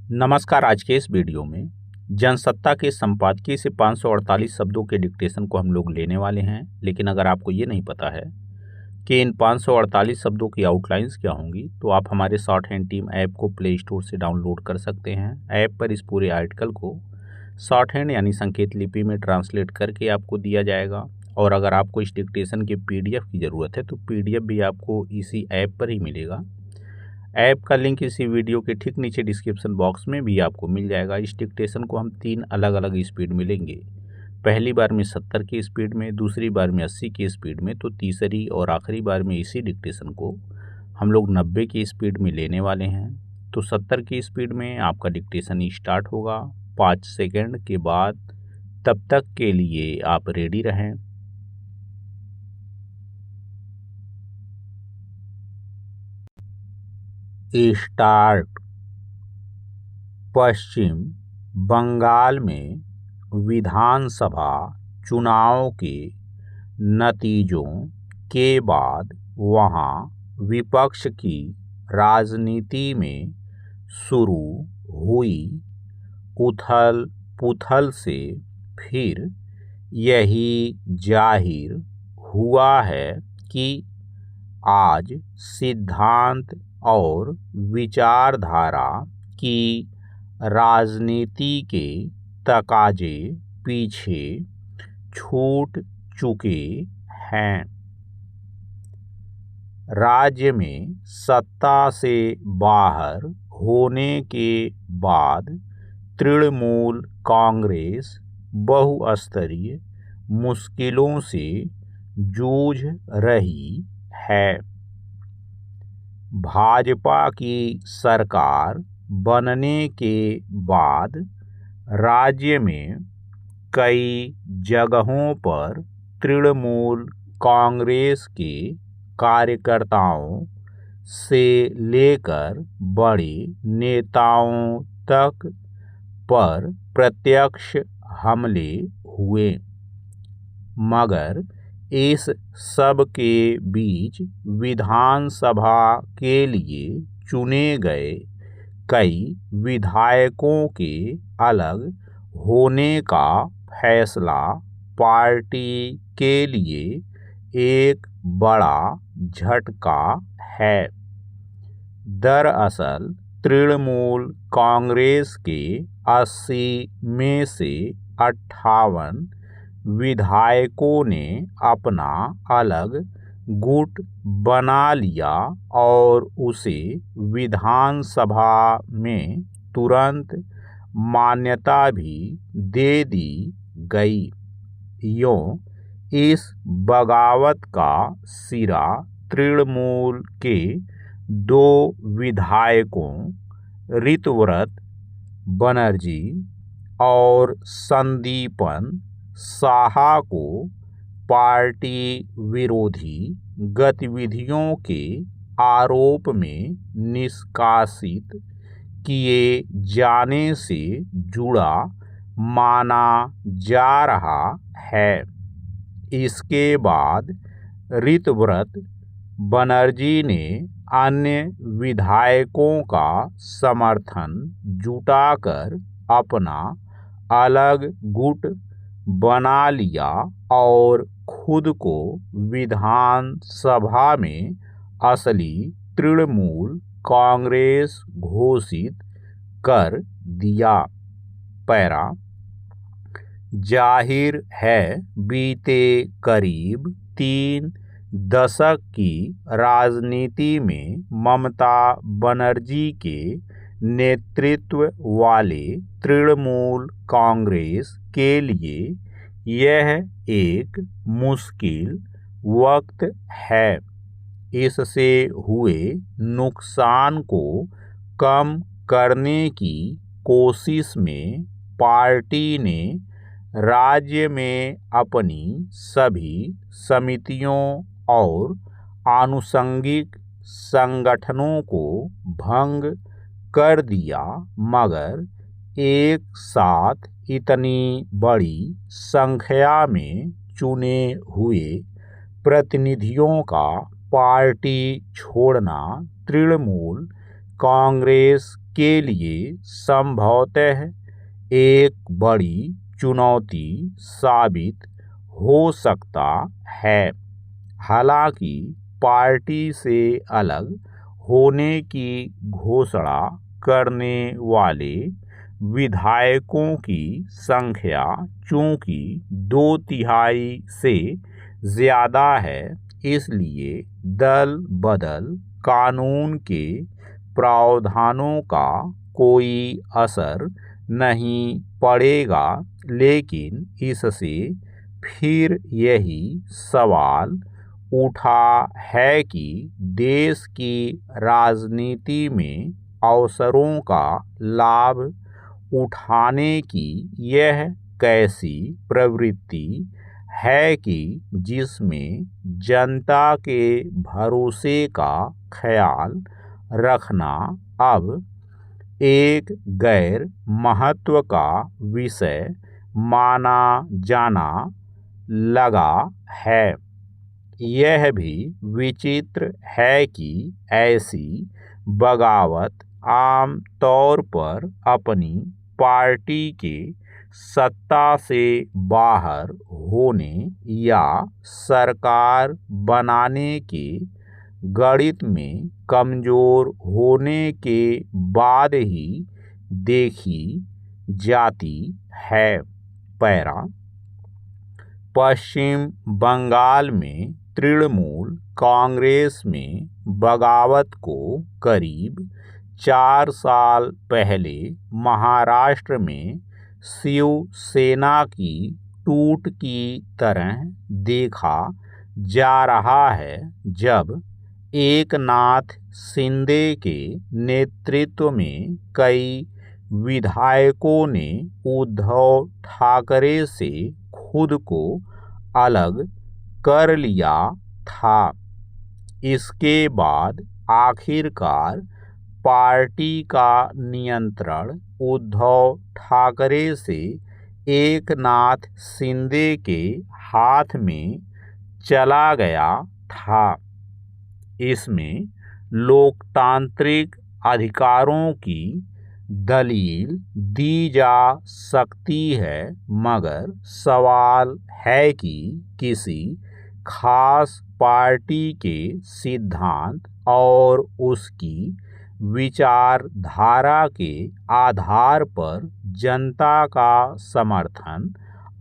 नमस्कार। आज के इस वीडियो में जनसत्ता के संपादकीय से 548 शब्दों के डिक्टेशन को हम लोग लेने वाले हैं। लेकिन अगर आपको ये नहीं पता है कि इन 548 शब्दों की आउटलाइंस क्या होंगी, तो आप हमारे शॉर्ट हैंड टीम ऐप को प्ले स्टोर से डाउनलोड कर सकते हैं। ऐप पर इस पूरे आर्टिकल को शॉर्ट हैंड यानी संकेत लिपि में ट्रांसलेट करके आपको दिया जाएगा। और अगर आपको इस डिक्टेशन के PDF की ज़रूरत है तो PDF भी आपको इसी ऐप पर ही मिलेगा। ऐप का लिंक इसी वीडियो के ठीक नीचे डिस्क्रिप्शन बॉक्स में भी आपको मिल जाएगा। इस डिक्टेशन को हम 3 अलग अलग स्पीड में लेंगे। पहली बार में 70 की स्पीड में, दूसरी बार में 80 की स्पीड में, तो तीसरी और आखिरी बार में इसी डिक्टेशन को हम लोग 90 की स्पीड में लेने वाले हैं। तो 70 की स्पीड में आपका डिक्टेशन स्टार्ट होगा 5 सेकंड के बाद। तब तक के लिए आप रेडी रहें। स्टार्ट। पश्चिम बंगाल में विधानसभा चुनाव के नतीजों के बाद वहां विपक्ष की राजनीति में शुरू हुई उथल पुथल से फिर यही जाहिर हुआ है कि आज सिद्धांत और विचारधारा की राजनीति के तकाजे पीछे छूट चुके हैं। राज्य में सत्ता से बाहर होने के बाद तृणमूल कांग्रेस बहुस्तरीय मुश्किलों से जूझ रही है। भाजपा की सरकार बनने के बाद राज्य में कई जगहों पर तृणमूल कांग्रेस के कार्यकर्ताओं से लेकर बड़े नेताओं तक पर प्रत्यक्ष हमले हुए, मगर इस सब के बीच विधानसभा के लिए चुने गए कई विधायकों के अलग होने का फैसला पार्टी के लिए एक बड़ा झटका है। दरअसल तृणमूल कांग्रेस के 80 में से 58 विधायकों ने अपना अलग गुट बना लिया और उसे विधानसभा में तुरंत मान्यता भी दे दी गई। यूं इस बगावत का सिरा तृणमूल के 2 विधायकों ऋतव्रत बनर्जी और संदीपन साहा को पार्टी विरोधी गतिविधियों के आरोप में निष्कासित किए जाने से जुड़ा माना जा रहा है। इसके बाद ऋतव्रत बनर्जी ने अन्य विधायकों का समर्थन जुटाकर अपना अलग गुट बना लिया और खुद को विधानसभा में असली तृणमूल कांग्रेस घोषित कर दिया। पैरा। जाहिर है बीते करीब 3 दशक की राजनीति में ममता बनर्जी के नेतृत्व वाले तृणमूल कांग्रेस के लिए यह एक मुश्किल वक्त है। इससे हुए नुकसान को कम करने की कोशिश में पार्टी ने राज्य में अपनी सभी समितियों और आनुषंगिक संगठनों को भंग कर दिया, मगर एक साथ इतनी बड़ी संख्या में चुने हुए प्रतिनिधियों का पार्टी छोड़ना तृणमूल कांग्रेस के लिए संभवतः एक बड़ी चुनौती साबित हो सकता है। हालांकि पार्टी से अलग होने की घोषणा करने वाले विधायकों की संख्या चूंकि 2/3 से ज़्यादा है, इसलिए दल बदल कानून के प्रावधानों का कोई असर नहीं पड़ेगा। लेकिन इससे फिर यही सवाल उठा है कि देश की राजनीति में अवसरों का लाभ उठाने की यह कैसी प्रवृत्ति है कि जिसमें जनता के भरोसे का ख्याल रखना अब एक गैर महत्व का विषय माना जाना लगा है। यह भी विचित्र है कि ऐसी बगावत आम तौर पर अपनी पार्टी के सत्ता से बाहर होने या सरकार बनाने के गणित में कमजोर होने के बाद ही देखी जाती है। पैरा पश्चिम बंगाल में तृणमूल कांग्रेस में बगावत को करीब 4 साल पहले महाराष्ट्र में शिवसेना की टूट की तरह देखा जा रहा है, जब एकनाथ शिंदे के नेतृत्व में कई विधायकों ने उद्धव ठाकरे से खुद को अलग कर लिया था। इसके बाद आखिरकार पार्टी का नियंत्रण उद्धव ठाकरे से एकनाथ शिंदे के हाथ में चला गया था। इसमें लोकतांत्रिक अधिकारों की दलील दी जा सकती है, मगर सवाल है कि किसी खास पार्टी के सिद्धांत और उसकी विचारधारा के आधार पर जनता का समर्थन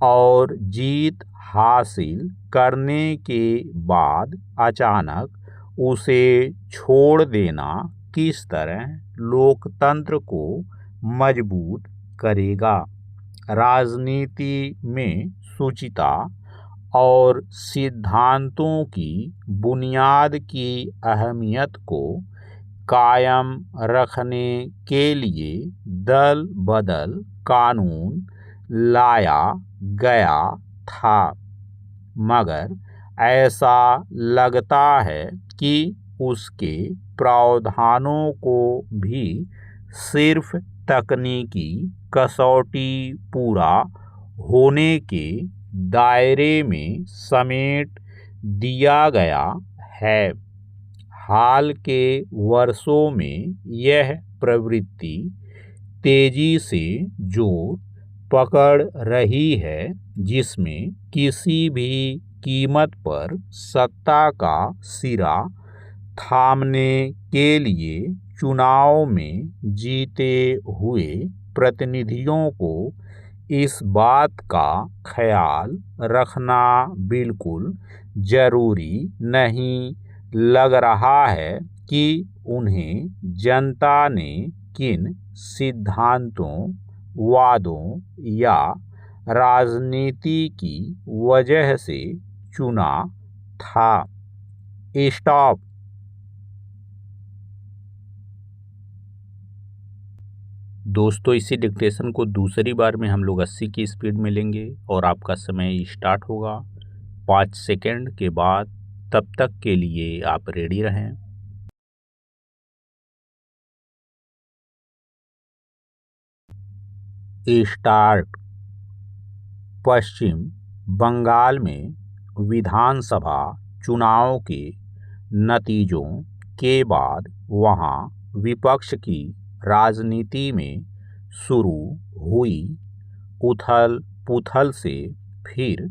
और जीत हासिल करने के बाद अचानक उसे छोड़ देना किस तरह लोकतंत्र को मजबूत करेगा। राजनीति में शुचिता और सिद्धांतों की बुनियाद की अहमियत को कायम रखने के लिए दल बदल कानून लाया गया था, मगर ऐसा लगता है कि उसके प्रावधानों को भी सिर्फ तकनीकी कसौटी पूरा होने के दायरे में समेट दिया गया है। हाल के वर्षों में यह प्रवृत्ति तेजी से जोर पकड़ रही है, जिसमें किसी भी कीमत पर सत्ता का सिरा थामने के लिए चुनाव में जीते हुए प्रतिनिधियों को इस बात का ख्याल रखना बिल्कुल जरूरी नहीं लग रहा है कि उन्हें जनता ने किन सिद्धांतों, वादों या राजनीति की वजह से चुना था। स्टॉप। दोस्तों, इसी डिक्टेशन को दूसरी बार में हम लोग 80 की स्पीड में लेंगे और आपका समय स्टार्ट होगा 5 सेकंड के बाद। तब तक के लिए आप रेडी रहें। स्टार्ट। पश्चिम बंगाल में विधानसभा चुनाव के नतीजों के बाद वहां विपक्ष की राजनीति में शुरू हुई उथल पुथल से फिर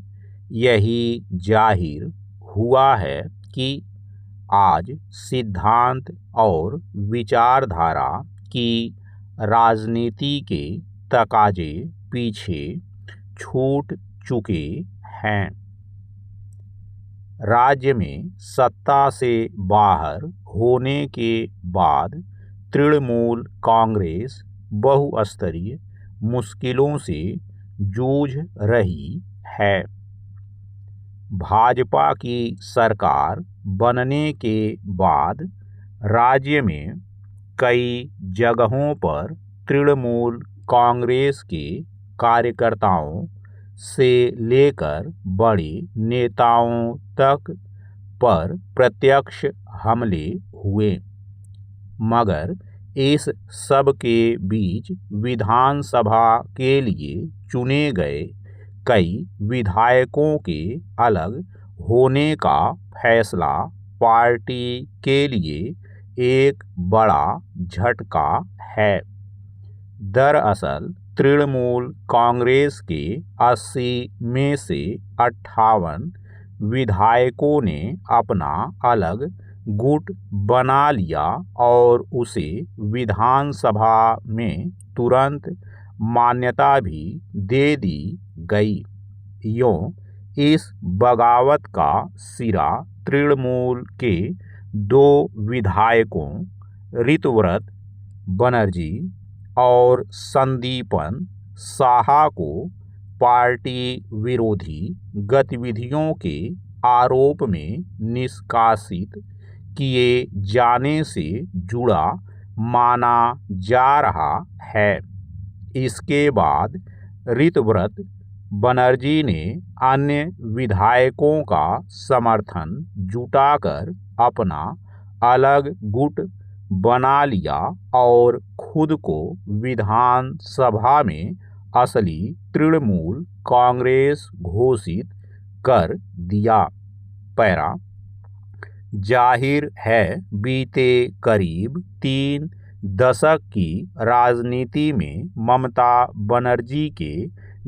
यही जाहिर हुआ है कि आज सिद्धांत और विचारधारा की राजनीति के तकाजे पीछे छूट चुके हैं। राज्य में सत्ता से बाहर होने के बाद तृणमूल कांग्रेस बहुस्तरीय मुश्किलों से जूझ रही है। भाजपा की सरकार बनने के बाद राज्य में कई जगहों पर तृणमूल कांग्रेस के कार्यकर्ताओं से लेकर बड़े नेताओं तक पर प्रत्यक्ष हमले हुए, मगर इस सब के बीच विधानसभा के लिए चुने गए कई विधायकों के अलग होने का फैसला पार्टी के लिए एक बड़ा झटका है। दरअसल तृणमूल कांग्रेस के 80 में से 58 विधायकों ने अपना अलग गुट बना लिया और उसे विधानसभा में तुरंत मान्यता भी दे दी गई। यूं इस बगावत का सिरा तृणमूल के 2 विधायकों ऋतव्रत बनर्जी और संदीपन साहा को पार्टी विरोधी गतिविधियों के आरोप में निष्कासित किए जाने से जुड़ा माना जा रहा है। इसके बाद ऋतव्रत बनर्जी ने अन्य विधायकों का समर्थन जुटाकर अपना अलग गुट बना लिया और खुद को विधानसभा में असली तृणमूल कांग्रेस घोषित कर दिया। पैरा जाहिर है बीते करीब 3 दशक की राजनीति में ममता बनर्जी के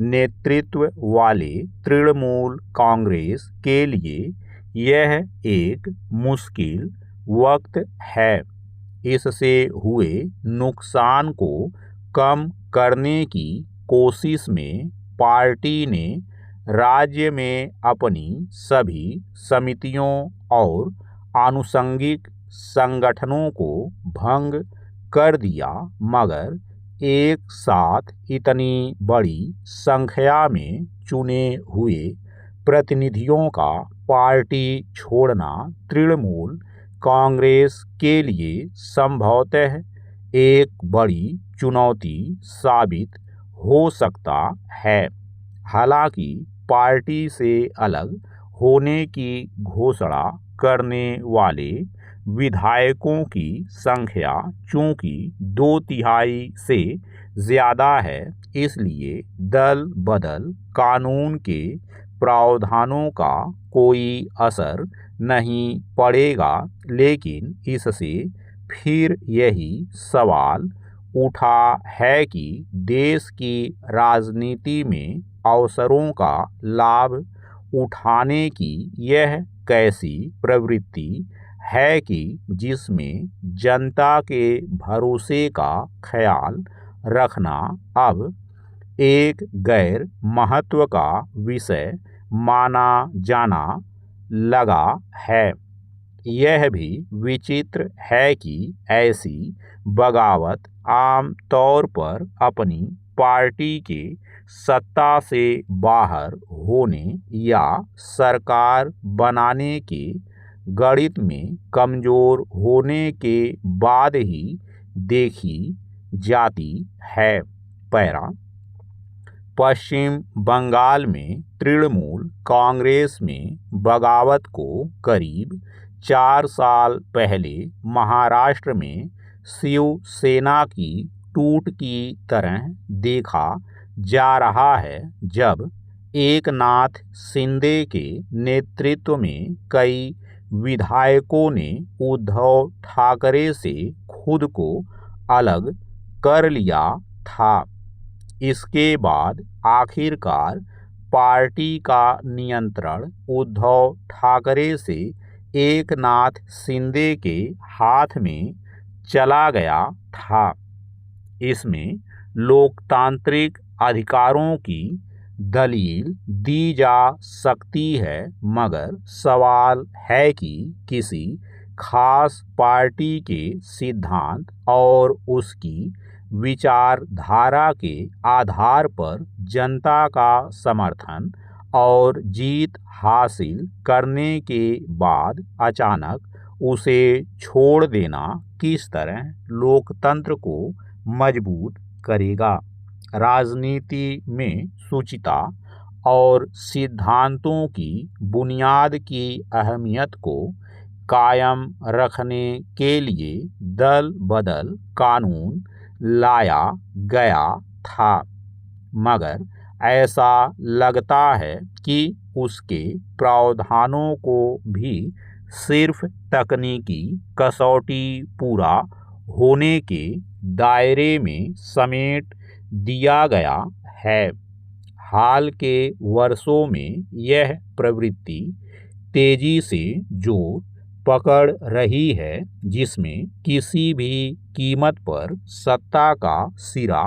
नेतृत्व वाले तृणमूल कांग्रेस के लिए यह एक मुश्किल वक्त है। इससे हुए नुकसान को कम करने की कोशिश में पार्टी ने राज्य में अपनी सभी समितियों और आनुषंगिक संगठनों को भंग कर दिया, मगर एक साथ इतनी बड़ी संख्या में चुने हुए प्रतिनिधियों का पार्टी छोड़ना तृणमूल कांग्रेस के लिए संभवतः एक बड़ी चुनौती साबित हो सकता है। हालांकि पार्टी से अलग होने की घोषणा करने वाले विधायकों की संख्या चूंकि 2/3 से ज़्यादा है, इसलिए दल बदल कानून के प्रावधानों का कोई असर नहीं पड़ेगा। लेकिन इससे फिर यही सवाल उठा है कि देश की राजनीति में अवसरों का लाभ उठाने की यह कैसी प्रवृत्ति है कि जिसमें जनता के भरोसे का ख्याल रखना अब एक गैर महत्व का विषय माना जाना लगा है। यह भी विचित्र है कि ऐसी बगावत आम तौर पर अपनी पार्टी के सत्ता से बाहर होने या सरकार बनाने के गणित में कमजोर होने के बाद ही देखी जाती है। पैरा पश्चिम बंगाल में तृणमूल कांग्रेस में बगावत को करीब 4 साल पहले महाराष्ट्र में शिवसेना की टूट की तरह देखा जा रहा है, जब एकनाथ शिंदे के नेतृत्व में कई विधायकों ने उद्धव ठाकरे से खुद को अलग कर लिया था। इसके बाद आखिरकार पार्टी का नियंत्रण उद्धव ठाकरे से एकनाथ शिंदे के हाथ में चला गया था। इसमें लोकतांत्रिक अधिकारों की दलील दी जा सकती है, मगर सवाल है कि किसी खास पार्टी के सिद्धांत और उसकी विचारधारा के आधार पर जनता का समर्थन और जीत हासिल करने के बाद अचानक उसे छोड़ देना किस तरह लोकतंत्र को मजबूत करेगा। राजनीति में शुचिता और सिद्धांतों की बुनियाद की अहमियत को कायम रखने के लिए दल बदल कानून लाया गया था, मगर ऐसा लगता है कि उसके प्रावधानों को भी सिर्फ तकनीकी कसौटी पूरा होने के दायरे में समेट दिया गया है। हाल के वर्षों में यह प्रवृत्ति तेजी से जोर पकड़ रही है, जिसमें किसी भी कीमत पर सत्ता का सिरा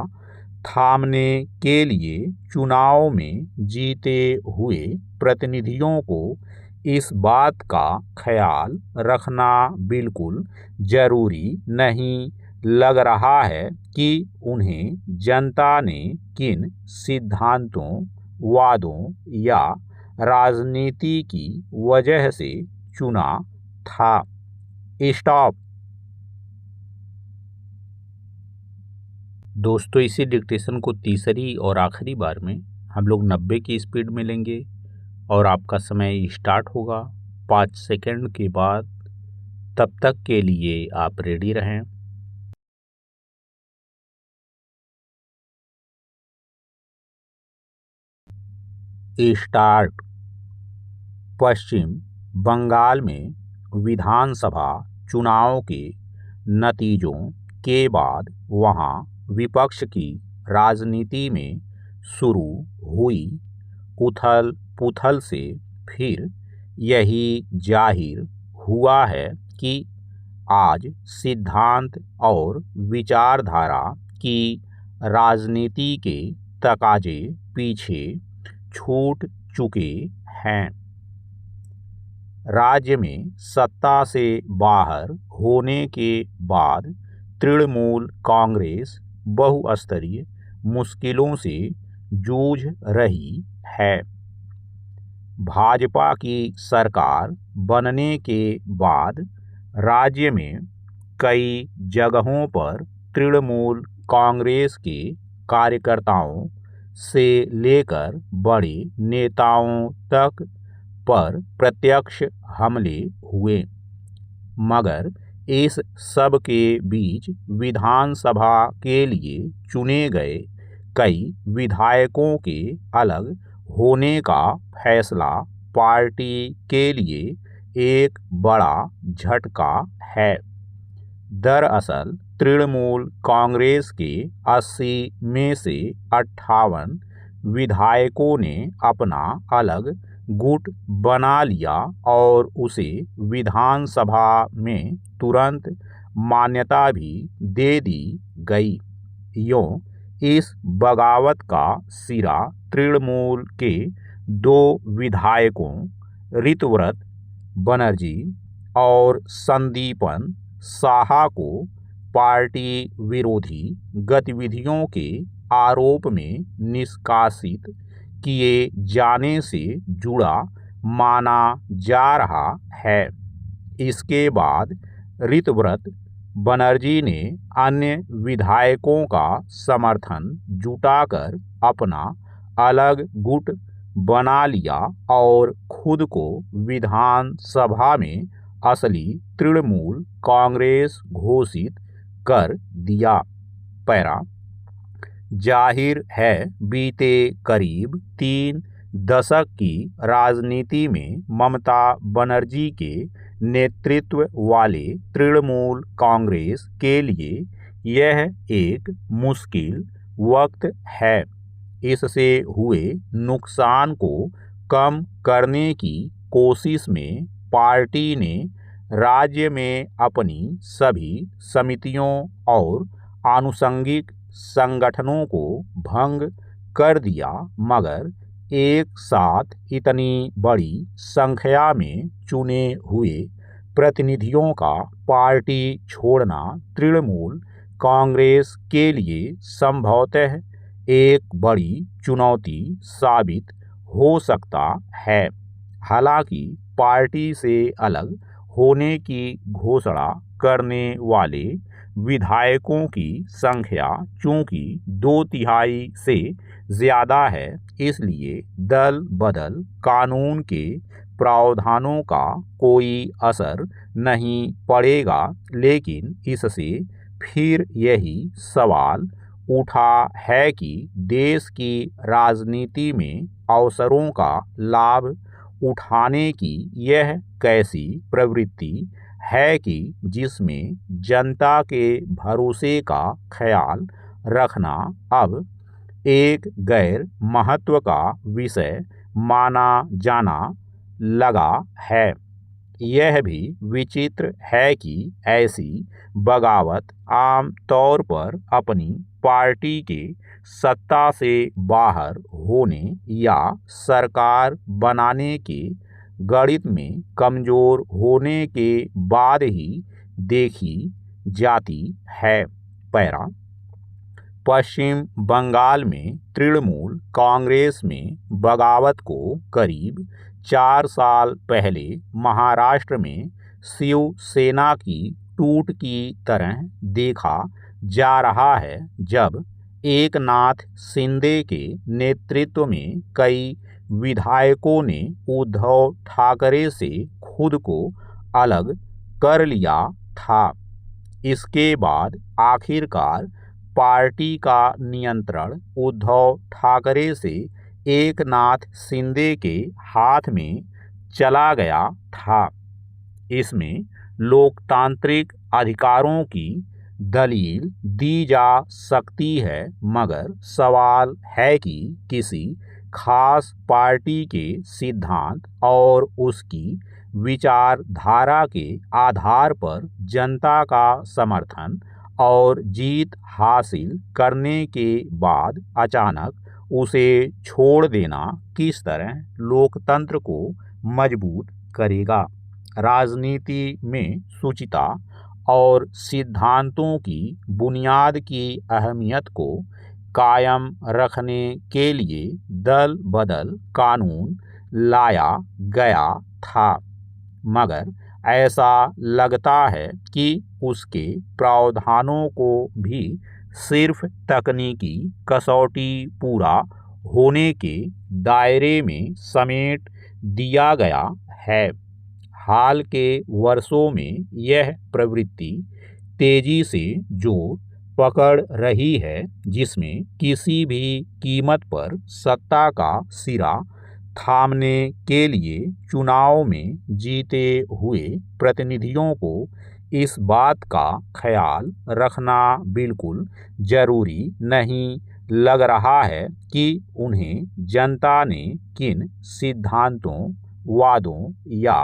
थामने के लिए चुनाव में जीते हुए प्रतिनिधियों को इस बात का ख्याल रखना बिल्कुल जरूरी नहीं लग रहा है कि उन्हें जनता ने किन सिद्धांतों, वादों या राजनीति की वजह से चुना था। स्टॉप। दोस्तों, इसी डिक्टेशन को तीसरी और आखिरी बार में हम लोग 90 की स्पीड में लेंगे और आपका समय स्टार्ट होगा 5 सेकंड के बाद। तब तक के लिए आप रेडी रहें। स्टार्ट। पश्चिम बंगाल में विधानसभा चुनाव के नतीजों के बाद वहां विपक्ष की राजनीति में शुरू हुई उथल पुथल से फिर यही जाहिर हुआ है कि आज सिद्धांत और विचारधारा की राजनीति के तकाजे पीछे छूट चुके हैं। राज्य में सत्ता से बाहर होने के बाद तृणमूल कांग्रेस बहुस्तरीय मुश्किलों से जूझ रही है। भाजपा की सरकार बनने के बाद राज्य में कई जगहों पर तृणमूल कांग्रेस के कार्यकर्ताओं से लेकर बड़े नेताओं तक पर प्रत्यक्ष हमले हुए, मगर इस सब के बीच विधानसभा के लिए चुने गए कई विधायकों के अलग होने का फैसला पार्टी के लिए एक बड़ा झटका है। दरअसल तृणमूल कांग्रेस के 80 में से 58 विधायकों ने अपना अलग गुट बना लिया और उसे विधानसभा में तुरंत मान्यता भी दे दी गई। यूं इस बगावत का सिरा तृणमूल के 2 विधायकों ऋतव्रत बनर्जी और संदीपन साहा को पार्टी विरोधी गतिविधियों के आरोप में निष्कासित किए जाने से जुड़ा माना जा रहा है। इसके बाद ऋतव्रत बनर्जी ने अन्य विधायकों का समर्थन जुटाकर अपना अलग गुट बना लिया और खुद को विधानसभा में असली तृणमूल कांग्रेस घोषित कर दिया। पैरा। जाहिर है बीते करीब 3 दशक की राजनीति में ममता बनर्जी के नेतृत्व वाले तृणमूल कांग्रेस के लिए यह एक मुश्किल वक्त है। इससे हुए नुकसान को कम करने की कोशिश में पार्टी ने राज्य में अपनी सभी समितियों और आनुषंगिक संगठनों को भंग कर दिया, मगर एक साथ इतनी बड़ी संख्या में चुने हुए प्रतिनिधियों का पार्टी छोड़ना तृणमूल कांग्रेस के लिए संभवतः एक बड़ी चुनौती साबित हो सकता है। हालांकि पार्टी से अलग होने की घोषणा करने वाले विधायकों की संख्या चूंकि 2/3 से ज़्यादा है, इसलिए दल बदल कानून के प्रावधानों का कोई असर नहीं पड़ेगा। लेकिन इससे फिर यही सवाल उठा है कि देश की राजनीति में अवसरों का लाभ उठाने की यह कैसी प्रवृत्ति है कि जिसमें जनता के भरोसे का ख्याल रखना अब एक गैर महत्व का विषय माना जाना लगा है। यह भी विचित्र है कि ऐसी बगावत आम तौर पर अपनी पार्टी के सत्ता से बाहर होने या सरकार बनाने के गणित में कमजोर होने के बाद ही देखी जाती है। पैरा पश्चिम बंगाल में तृणमूल कांग्रेस में बगावत को करीब 4 साल पहले महाराष्ट्र में शिवसेना की टूट की तरह देखा जा रहा है, जब एकनाथ शिंदे के नेतृत्व में कई विधायकों ने उद्धव ठाकरे से खुद को अलग कर लिया था। इसके बाद आखिरकार पार्टी का नियंत्रण उद्धव ठाकरे से एकनाथ शिंदे के हाथ में चला गया था। इसमें लोकतांत्रिक अधिकारों की दलील दी जा सकती है, मगर सवाल है कि किसी खास पार्टी के सिद्धांत और उसकी विचारधारा के आधार पर जनता का समर्थन और जीत हासिल करने के बाद अचानक उसे छोड़ देना किस तरह लोकतंत्र को मजबूत करेगा। राजनीति में शुचिता और सिद्धांतों की बुनियाद की अहमियत को कायम रखने के लिए दल बदल कानून लाया गया था, मगर ऐसा लगता है कि उसके प्रावधानों को भी सिर्फ तकनीकी कसौटी पूरा होने के दायरे में समेट दिया गया है। हाल के वर्षों में यह प्रवृत्ति तेजी से जोर पकड़ रही है, जिसमें किसी भी कीमत पर सत्ता का सिरा थामने के लिए चुनाव में जीते हुए प्रतिनिधियों को इस बात का ख्याल रखना बिल्कुल जरूरी नहीं लग रहा है कि उन्हें जनता ने किन सिद्धांतों, वादों या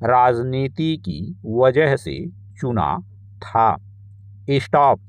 राजनीति की वजह से चुना था। स्टॉप।